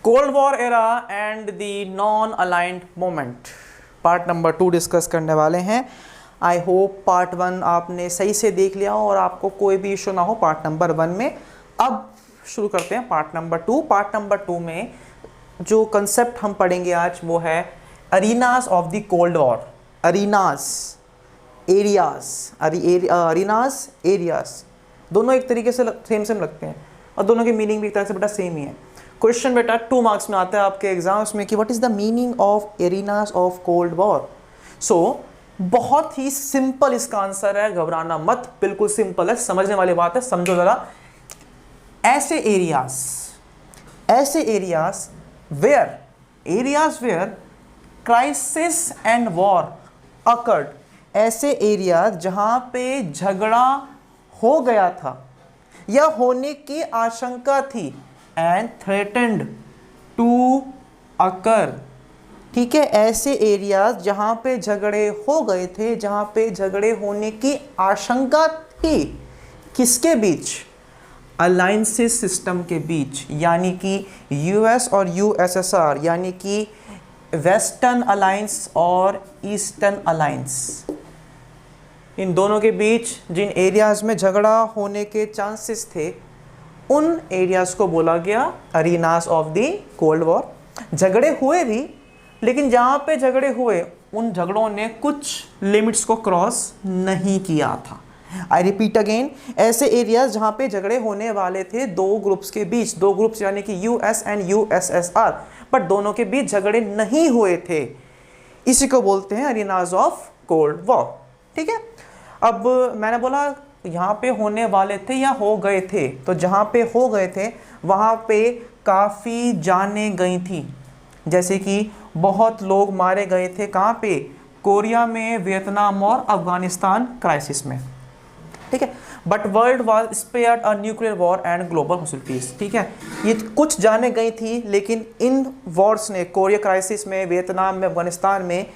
Cold war era and the non aligned moment part number 2 discuss करने वाले हैं। I hope part 1 आपने सही से देख लिया हो और आपको कोई भी इशू ना हो पार्ट नंबर 1 में। अब शुरू करते हैं पार्ट नंबर 2। पार्ट नंबर 2 में जो कंसेप्ट हम पढ़ेंगे आज वो है arenas of the cold war. Arenas, areas, arenas, areas दोनों एक तरीके से सेम लगते हैं और दोनों की मीनिंग भी एक तरह से बेटा सेम ही है। क्वेश्चन बेटा 2 मार्क्स में आता है आपके एग्जाम्स में कि what is the meaning of arenas of cold war. So बहुत ही सिंपल इसका आंसर है, घबराना मत, बिल्कुल सिंपल है, समझने वाली बात है, समझो जरा। ऐसे areas where crisis and war occurred, ऐसे एरियाज जहां पे झगड़ा हो गया था या होने की आशंका थी, एंड थ्रेटेंड टू अकर। ठीक है, ऐसे एरियाज जहां पे झगड़े हो गए थे, जहां पे झगड़े होने की आशंका थी, किसके बीच? अलायंसेस सिस्टम के बीच, यानी कि यूएस और यूएसएसआर, यानी कि वेस्टर्न अलायंस और ईस्टर्न अलायंस, इन दोनों के बीच जिन एरियाज में झगड़ा होने के चांसेस थे उन एरियाज को बोला गया अरीनास ऑफ द कोल्ड वॉर। झगड़े हुए भी, लेकिन जहां पे झगड़े हुए उन झगड़ों ने कुछ लिमिट्स को क्रॉस नहीं किया था। आई रिपीट अगेन, ऐसे एरियाज जहां पे झगड़े होने वाले थे दो ग्रुप्स के बीच, दो ग्रुप्स यानी कि यूएस एंड यूएसएसआर, बट दोनों के बीच झगड़े नहीं हुए थे, इसी को बोलते हैं अरीनास ऑफ कोल्ड वॉर। ठीक है, अब मैंने बोला यहाँ पे होने वाले थे या हो गए थे, तो जहाँ पे हो गए थे वहाँ पे काफ़ी जानें गई थी, जैसे कि बहुत लोग मारे गए थे। कहाँ पे? कोरिया में, वियतनाम और अफगानिस्तान क्राइसिस में। ठीक है, but world was spared a nuclear war and global piece. ठीक है, ये कुछ जाने गई थी, लेकिन इन वॉर्स ने, कोरिया क्राइसिस में, वियतनाम में, अफगानिस्तान में,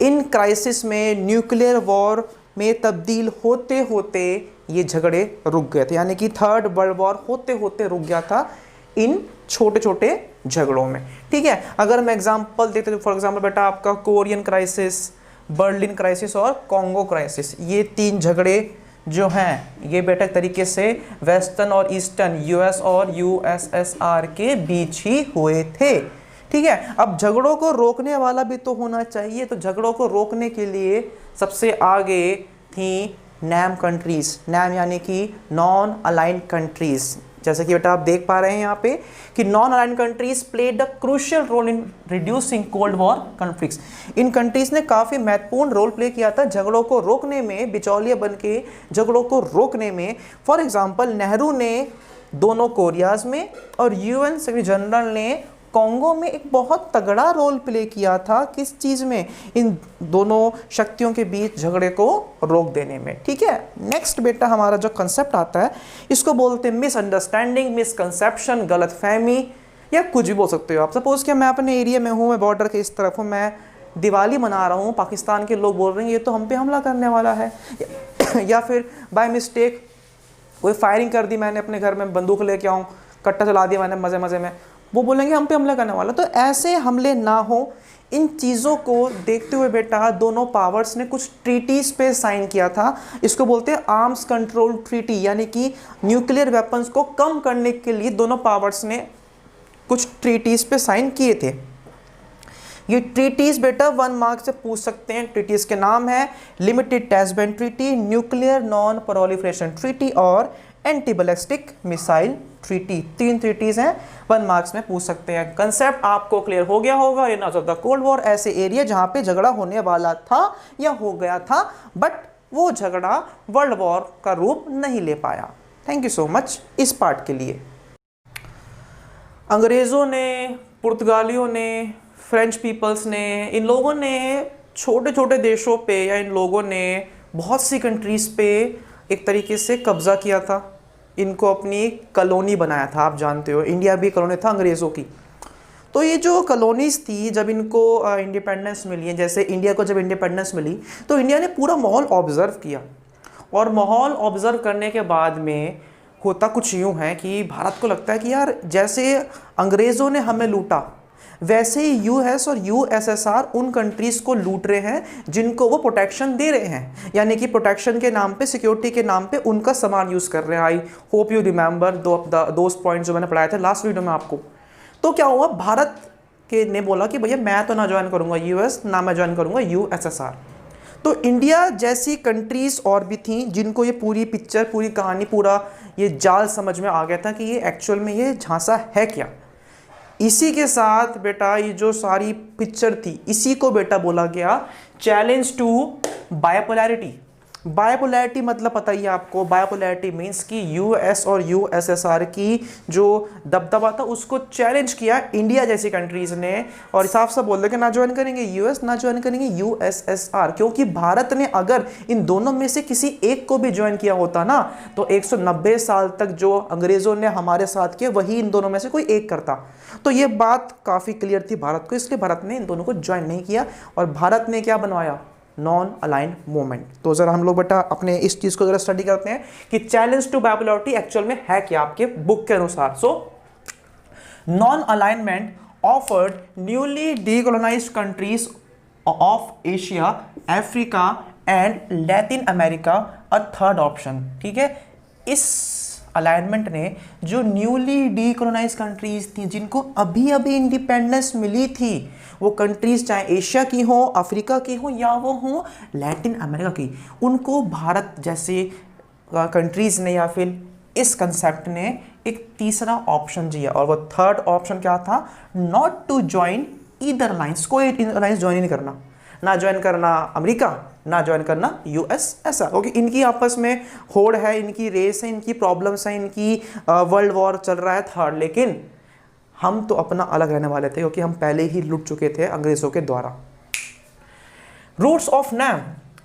इन क्राइसिस में न्यूक्लियर वॉर में तब्दील होते होते ये झगड़े रुक गए थे, यानी कि थर्ड वर्ल्ड वॉर होते होते रुक गया था इन छोटे छोटे झगड़ों में। ठीक है, अगर मैं एग्जांपल देते तो फॉर एग्जांपल बेटा आपका कोरियन क्राइसिस, बर्लिन क्राइसिस और कॉन्गो क्राइसिस, ये 3 झगड़े जो हैं ये बेटा तरीके से वेस्टर्न और ईस्टर्न, यूएस और यूएसएसआर के बीच ही हुए थे। ठीक है, अब झगड़ों को रोकने वाला भी तो होना चाहिए, तो झगड़ों को रोकने के लिए सबसे आगे थी नैम कंट्रीज। नैम यानी कि नॉन अलाइंड कंट्रीज, जैसे कि बेटा आप देख पा रहे हैं यहाँ पे कि non aligned countries played the crucial role in reducing cold war conflicts. इन कंट्रीज ने काफ़ी महत्वपूर्ण रोल प्ले किया था झगड़ों को रोकने में, बिचौलिए बन के झगड़ों को रोकने में। फॉर एग्जाम्पल नेहरू ने दोनों कोरियाज में और यूएन सेक्रेटरी जनरल ने कॉन्गो में एक बहुत तगड़ा रोल प्ले किया था। किस चीज़ में? इन दोनों शक्तियों के बीच झगड़े को रोक देने में। ठीक है, नेक्स्ट बेटा हमारा जो कंसेप्ट आता है इसको बोलते हैं मिसअंडरस्टैंडिंग, मिसकंसेप्शन, गलतफहमी, या कुछ भी बोल सकते हो आप। सपोज कि मैं अपने एरिया में हूँ, मैं बॉर्डर के इस तरफ हूँ, मैं दिवाली मना रहा हूँ, पाकिस्तान के लोग बोल रहे हैं ये तो हम पे हमला करने वाला है, या फिर बाय मिस्टेक कोई फायरिंग कर दी, मैंने अपने घर में बंदूक लेके आऊँ, कट्टा चला दिया मैंने मज़े में, वो बोलेंगे हम पे हमला करने वाला। तो ऐसे हमले ना हो, इन चीज़ों को देखते हुए बेटा दोनों पावर्स ने कुछ ट्रीटीज पे साइन किया था। इसको बोलते हैं आर्म्स कंट्रोल ट्रीटी, यानी कि न्यूक्लियर वेपन्स को कम करने के लिए दोनों पावर्स ने कुछ ट्रीटीज पे साइन किए थे। ये ट्रीटीज बेटा 1 मार्क से पूछ सकते हैं। ट्रीटीज के नाम है limited test ban treaty, nuclear non proliferation treaty और anti ballistic missile treaty. 3 treaties हैं, 1 मार्क्स में पूछ सकते हैं। कंसेप्ट आपको क्लियर हो गया होगा। अरीनास ऑफ द कोल्ड वॉर, ऐसे एरिया जहां पे झगड़ा होने वाला था या हो गया था, बट वो झगड़ा वर्ल्ड वॉर का रूप नहीं ले पाया। थैंक यू सो मच इस पार्ट के लिए। अंग्रेज़ों ने, पुर्तगालियों ने, फ्रेंच पीपल्स ने, इन लोगों ने छोटे छोटे देशों पे, या इन लोगों ने बहुत सी कंट्रीज़ पे एक तरीके से कब्ज़ा किया था, इनको अपनी कॉलोनी बनाया था। आप जानते हो इंडिया भी कॉलोनी था अंग्रेज़ों की। तो ये जो कॉलोनीज़ थी, जब इनको इंडिपेंडेंस मिली है, जैसे इंडिया को जब इंडिपेंडेंस मिली तो इंडिया ने पूरा माहौल ऑब्ज़र्व किया, और माहौल ऑब्ज़र्व करने के बाद में होता कुछ यूँ है कि भारत को लगता है कि यार जैसे अंग्रेज़ों ने हमें लूटा, वैसे ही यूएस और यूएसएसआर उन कंट्रीज़ को लूट रहे हैं जिनको वो प्रोटेक्शन दे रहे हैं, यानी कि प्रोटेक्शन के नाम पे, सिक्योरिटी के नाम पे उनका सामान यूज़ कर रहे हैं। I hope you remember those points जो मैंने पढ़ाए थे लास्ट वीडियो में आपको। तो क्या हुआ, भारत के ने बोला कि भैया मैं तो ना ज्वाइन करूँगा यूएस, ना मैं ज्वाइन करूँगा यूएसएसआर। तो इंडिया जैसी कंट्रीज़ और भी थी जिनको ये पूरी पिक्चर, पूरी कहानी, पूरा ये जाल समझ में आ गया था कि ये एक्चुअल में ये झांसा है क्या। इसी के साथ बेटा ये जो सारी पिक्चर थी, इसी को बेटा बोला गया चैलेंज टू बायपोलैरिटी। बायपोलैरिटी मतलब पता ही है आपको, बायपोलैरिटी मीन्स कि यूएस और यूएसएसआर की जो दबदबा था उसको चैलेंज किया इंडिया जैसी कंट्रीज ने, और साफ साफ बोल दे कि ना ज्वाइन करेंगे यूएस, ना ज्वाइन करेंगे यूएसएसआर। क्योंकि भारत ने अगर इन दोनों में से किसी एक को भी ज्वाइन किया होता ना, तो 190 साल तक जो अंग्रेजों ने हमारे साथ किया वही इन दोनों में से कोई एक करता। तो ये बात काफ़ी क्लियर थी भारत को, इसलिए भारत ने इन दोनों को ज्वाइन नहीं किया और भारत ने क्या बनवाया, नॉन अलाइंड मूवमेंट। तो जरा हम लोग बेटा अपने इस चीज को जरा स्टडी करते हैं कि चैलेंज टू बायपोलैरिटी एक्चुअल में है क्या आपके बुक के अनुसार। So non alignment offered newly decolonised countries of Asia, Africa and Latin America a third option. ठीक है, इस अलाइनमेंट ने जो न्यूली डीकोलोनाइज कंट्रीज थी, जिनको अभी अभी इंडिपेंडेंस मिली थी, वो कंट्रीज चाहे एशिया की हो, अफ्रीका की हो या वो हो लैटिन अमेरिका की, उनको भारत जैसे कंट्रीज ने या फिर इस कंसेप्ट ने एक तीसरा ऑप्शन दिया, और वो थर्ड ऑप्शन क्या था, not to join either alliance. कोई अलायंस ज्वाइन नहीं करना, ना ज्वाइन करना अमेरिका, ना ज्वाइन करना यूएसएसआर, क्योंकि इनकी आपस में होड़ है, इनकी रेस है, इनकी प्रॉब्लम्स हैं, इनकी वर्ल्ड वॉर चल रहा है थर्ड। लेकिन हम तो अपना अलग रहने वाले थे क्योंकि हम पहले ही लुट चुके थे अंग्रेजों के द्वारा। Roots of NAM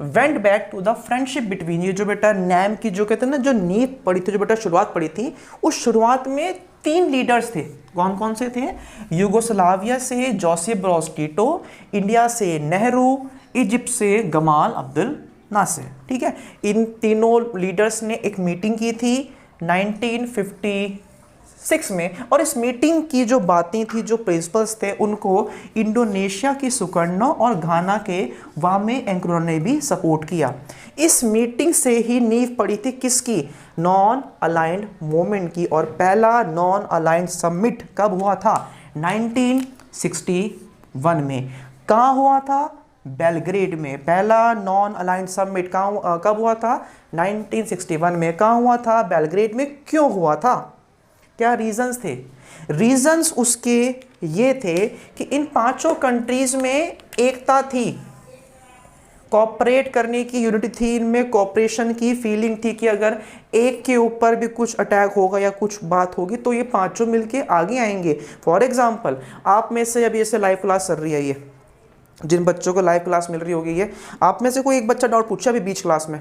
went back to the friendship between, ये जो बेटा नैम की जो कहते हैं ना, जो नींव पड़ी थी, जो बेटा शुरुआत पड़ी थी, उस शुरुआत में 3 लीडर्स थे। कौन कौन से थे, यूगोस्लाविया से जोसेफ ब्रोज टिटो, इंडिया से नेहरू, इजिप्ट से गमाल अब्दुल नासिर। ठीक है, इन तीनों लीडर्स ने एक मीटिंग की थी 1956 में, और इस मीटिंग की जो बातें थी, जो प्रिंसिपल्स थे, उनको इंडोनेशिया की सुकर्णो और घाना के वामे एंक्रोन ने भी सपोर्ट किया। इस मीटिंग से ही नींव पड़ी थी किसकी, नॉन अलाइंड मूवमेंट की। और पहला नॉन अलाइंड समिट कब हुआ था, 1961 में। कहाँ हुआ था, बेलग्रेड में। पहला नॉन अलाइंड समिट कब हुआ था, 1961 में। कहाँ हुआ था, बेलग्रेड में। क्यों हुआ था, क्या रीजंस थे, रीजंस उसके ये थे कि इन 5 कंट्रीज में एकता थी, कोऑपरेट करने की यूनिटी थी, इनमें कोऑपरेशन की फीलिंग थी कि अगर एक के ऊपर भी कुछ अटैक होगा या कुछ बात होगी तो ये 5 मिलके आगे आएंगे। फॉर एग्जांपल, आप में से अभी ऐसे लाइव क्लास चल रही है, ये जिन बच्चों को लाइव क्लास मिल रही होगी, ये आप में से कोई एक बच्चा डाउट पूछा अभी बीच क्लास में,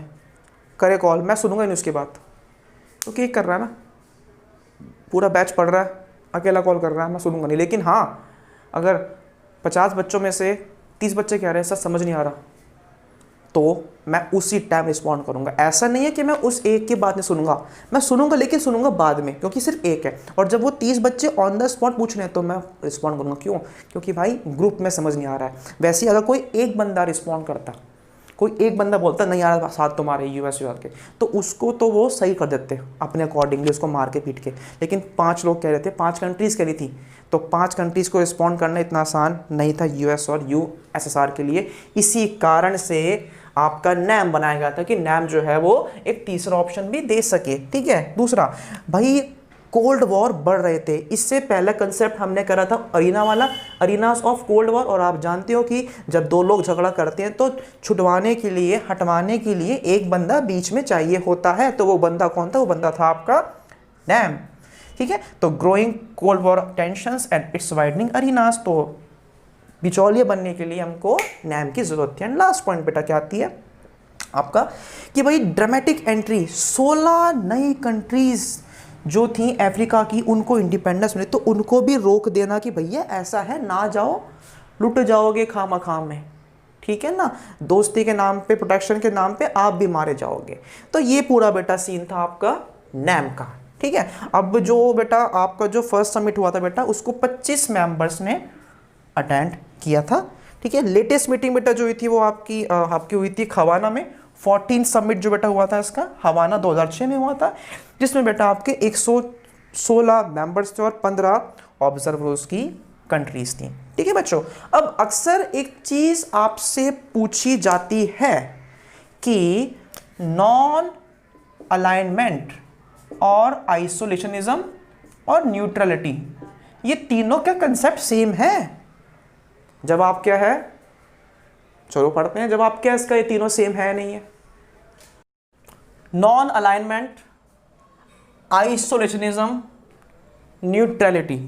करे कॉल, मैं सुनूंगा नहीं उसकी बात। तो क्या कर रहा है ना, पूरा बैच पढ़ रहा है, अकेला कॉल कर रहा है, मैं सुनूंगा नहीं। लेकिन हाँ, अगर 50 बच्चों में से 30 बच्चे कह रहे हैं सर समझ नहीं आ रहा, तो मैं उसी टाइम रिस्पॉन्ड करूंगा। ऐसा नहीं है कि मैं उस एक की बात नहीं सुनूंगा, मैं सुनूंगा, लेकिन सुनूंगा बाद में, क्योंकि सिर्फ एक है। और जब वो 30 बच्चे ऑन द स्पॉट पूछ रहे हैं तो मैं रिस्पॉन्ड करूंगा। क्यों, क्योंकि भाई ग्रुप में समझ नहीं आ रहा है। वैसे अगर कोई एक बंदा रिस्पॉन्ड करता, कोई एक बंदा बोलता नहीं आ रहा साथ तुम्हारे यूएस के, तो उसको तो वो सही कर देते अपने अकॉर्डिंगली, उसको मार के पीट के। लेकिन 5 लोग कह रहे थे, 5 कंट्रीज़ कह रही थी, तो 5 कंट्रीज़ को रिस्पॉन्ड करना इतना आसान नहीं था यूएस और यूएसएसआर के लिए। इसी कारण से आपका नैम बनाया गया था कि नैम जो है वो एक तीसरा ऑप्शन भी दे सके। ठीक है, दूसरा, भाई कोल्ड वॉर बढ़ रहे थे। इससे पहला कंसेप्ट हमने करा था अरीना वाला, अरीनास ऑफ कोल्ड वॉर। और आप जानते हो कि जब 2 लोग झगड़ा करते हैं तो छुटवाने के लिए, हटवाने के लिए एक बंदा बीच में चाहिए होता है। तो वो बंदा कौन था, वो बंदा था आपका नैम। ठीक है, तो growing cold war tensions and its widening arenas, तो बिचौलिए बनने के लिए हमको नैम की जरूरत थी। एंड लास्ट पॉइंट बेटा क्या आती है आपका, कि भाई ड्रामेटिक एंट्री, 16 नई कंट्रीज जो थी अफ्रीका की, उनको इंडिपेंडेंस मिले, तो उनको भी रोक देना कि भैया ऐसा है, ना जाओ, लुट जाओगे खाम में। ठीक है ना, दोस्ती के नाम पे, प्रोटेक्शन के नाम पे आप भी मारे जाओगे। तो ये पूरा बेटा सीन था आपका नैम का। ठीक है, अब जो बेटा आपका जो फर्स्ट समिट हुआ था बेटा, उसको 25 मेंबर्स ने अटेंड किया था। ठीक है, लेटेस्ट मीटिंग बेटा जो हुई थी वो आपकी हुई थी हवाना में। 14 समिट जो बेटा हुआ था इसका हवाना 2006 में हुआ था, जिसमें बेटा आपके 116 मेंबर्स थे और 15 ऑब्जर्वर्स की कंट्रीज थी। ठीक है बच्चों, अब अक्सर एक चीज आपसे पूछी जाती है कि नॉन अलाइनमेंट और आइसोलेशनिज्म और न्यूट्रलिटी, ये तीनों का कंसेप्ट सेम है? जवाब क्या है? चलो पढ़ते हैं जवाब क्या है इसका। ये तीनों सेम है नहीं है? नॉन अलाइनमेंट, आइसोलेशनिज्म, न्यूट्रलिटी,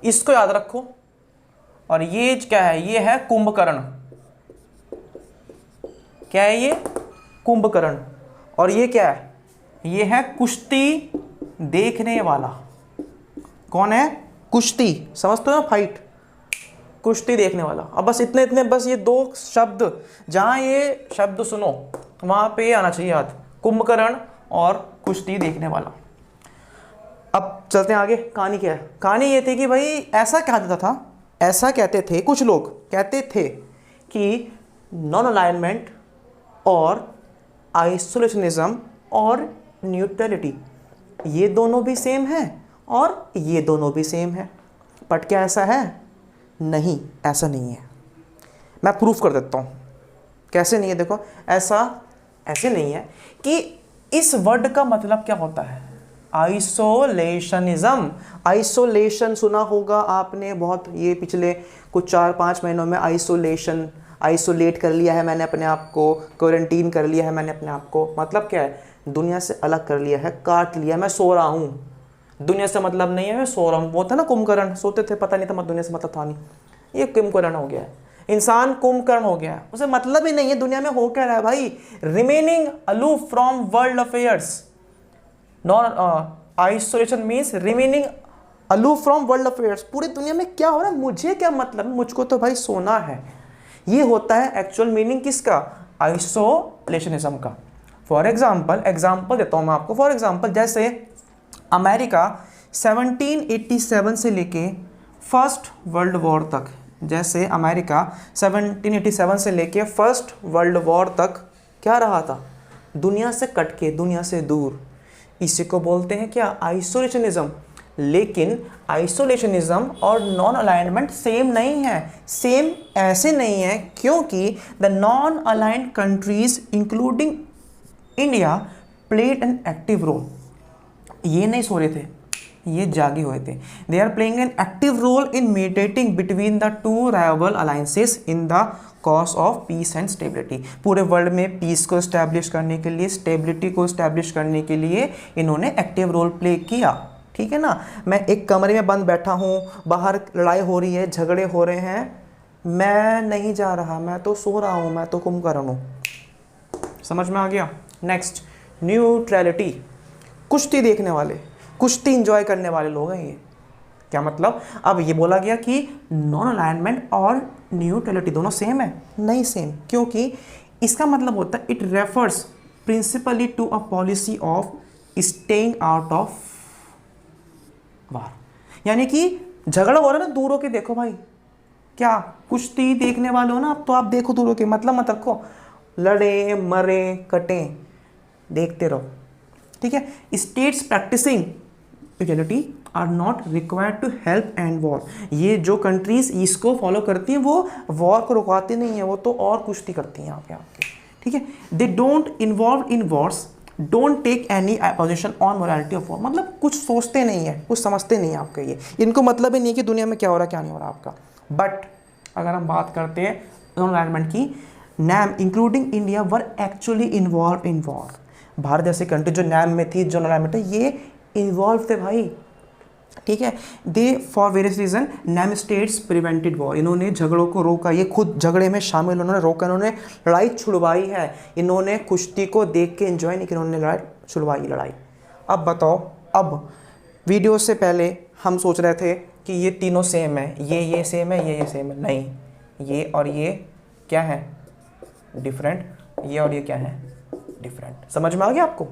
इसको याद रखो। और ये क्या है? ये है कुंभकर्ण। क्या है ये? कुंभकर्ण। और ये क्या है? ये है कुश्ती देखने वाला। कौन है? कुश्ती, समझते हो ना, फाइट, कुश्ती देखने वाला। अब बस इतने बस ये दो शब्द, जहां ये शब्द सुनो वहां पे आना चाहिए याद, कुंभकर्ण और कुश्ती देखने वाला। अब चलते हैं आगे। कहानी क्या है? कहानी ये थी कि भाई ऐसा कहता था, ऐसा कहते थे कुछ लोग, कहते थे कि नॉन अलाइनमेंट और आइसोलेशनिज्म और न्यूट्रलिटी, ये दोनों भी सेम है और ये दोनों भी सेम है। बट क्या ऐसा है? नहीं, ऐसा नहीं है। मैं प्रूफ कर देता हूँ कैसे नहीं है। देखो, ऐसे नहीं है कि इस वर्ड का मतलब क्या होता है? आइसोलेशनिज्म। आइसोलेशन सुना होगा आपने बहुत, ये पिछले कुछ 4-5 महीनों में आइसोलेट कर लिया है मैंने अपने आप को, क्वारंटीन कर लिया है मैंने अपने आप को। मतलब क्या है? दुनिया से अलग कर लिया है, काट लिया। मैं सो रहा हूँ, दुनिया से मतलब नहीं है, मैं सो रहा हूँ। वो था ना कुंभकर्ण, सोते थे, पता नहीं था दुनिया से मतलब था नहीं। ये कुंभकर्ण हो गया है, इंसान कुंभकर्ण हो गया है, उसे मतलब ही नहीं है दुनिया में हो क्या रहा है भाई। Remaining aloof from world affairs. Non isolation means remaining aloof from world affairs. पूरी दुनिया में क्या हो रहा है मुझे क्या मतलब, मुझको तो भाई सोना है। ये होता है एक्चुअल मीनिंग किसका? आइसोलेशनिज्म का। फॉर एग्जाम्पल देता हूं मैं आपको। फॉर एग्जाम्पल जैसे अमेरिका 1787 से लेके फर्स्ट वर्ल्ड वॉर तक, जैसे अमेरिका 1787 से लेके फर्स्ट वर्ल्ड वॉर तक क्या रहा था? दुनिया से कट के, दुनिया से दूर। इसी को बोलते हैं क्या? आइसोलेशनिज्म। लेकिन आइसोलेशनिज्म और नॉन अलाइनमेंट सेम नहीं है। सेम ऐसे नहीं है क्योंकि the non aligned countries including India played an active role. ये नहीं सो रहे थे, ये जागे हुए थे। They are playing an active role in mediating between the two rival alliances in the cause of peace and stability. पूरे वर्ल्ड में पीस को स्टैब्लिश करने के लिए, स्टेबिलिटी को स्टैब्लिश करने के लिए इन्होंने एक्टिव रोल प्ले किया। ठीक है ना? मैं एक कमरे में बंद बैठा हूँ, बाहर लड़ाई हो रही है, झगड़े हो रहे हैं, मैं नहीं जा रहा, मैं तो सो रहा हूँ, मैं तो कुंभकर्ण हूँ। समझ में आ गया? Next, neutrality. कुश्ती देखने वाले, कुश्ती इंजॉय करने वाले लोग हैं ये। क्या मतलब? अब ये बोला गया कि नॉन अलाइनमेंट और न्यूट्रलिटी दोनों सेम है? नहीं सेम, क्योंकि इसका मतलब होता है it refers principally to a policy of staying out of war. यानी कि झगड़ा हो रहा है ना, दूर होके देखो भाई। क्या कुश्ती देखने वाले हो ना, अब तो आप देखो दूर होके, मतलब मत रखो, लड़े मरे कटे, देखते रहो। ठीक है? States practising neutrality are not required to help end war. ये जो कंट्रीज इसको फॉलो करती हैं वो वॉर को रुकवाती नहीं है, वो तो और कुश्ती करती हैं यहाँ पे आपके। ठीक है? They don't involve in wars, don't take any position on morality of war. मतलब कुछ सोचते नहीं है, कुछ समझते नहीं है आपके ये, इनको मतलब ही नहीं कि दुनिया में क्या हो रहा है क्या नहीं हो रहा आपका। बट अगर हम बात करते हैं नॉन अलाइनमेंट की, NAM including India were actually involve in war. Bharat जैसे कंट्री जो नैम में थी, जो अलाइनमेंट है, ये इन्वॉल्व थे भाई। ठीक है? They for various reason NAM states prevented war. इन्होंने झगड़ों को रोका, ये खुद झगड़े में शामिल, उन्होंने रोका, इन्होंने लड़ाई छुड़वाई है। इन्होंने कुश्ती को देख के एंजॉय नहीं किया, इन्होंने लड़ाई छुड़वाई लड़ाई। अब बताओ, अब वीडियो से पहले हम सोच रहे थे कि ये तीनों सेम है, ये सेम है, ये सेम है। नहीं, ये और ये क्या है? डिफरेंट। ये और ये क्या है? डिफरेंट। समझ में आ गया आपको?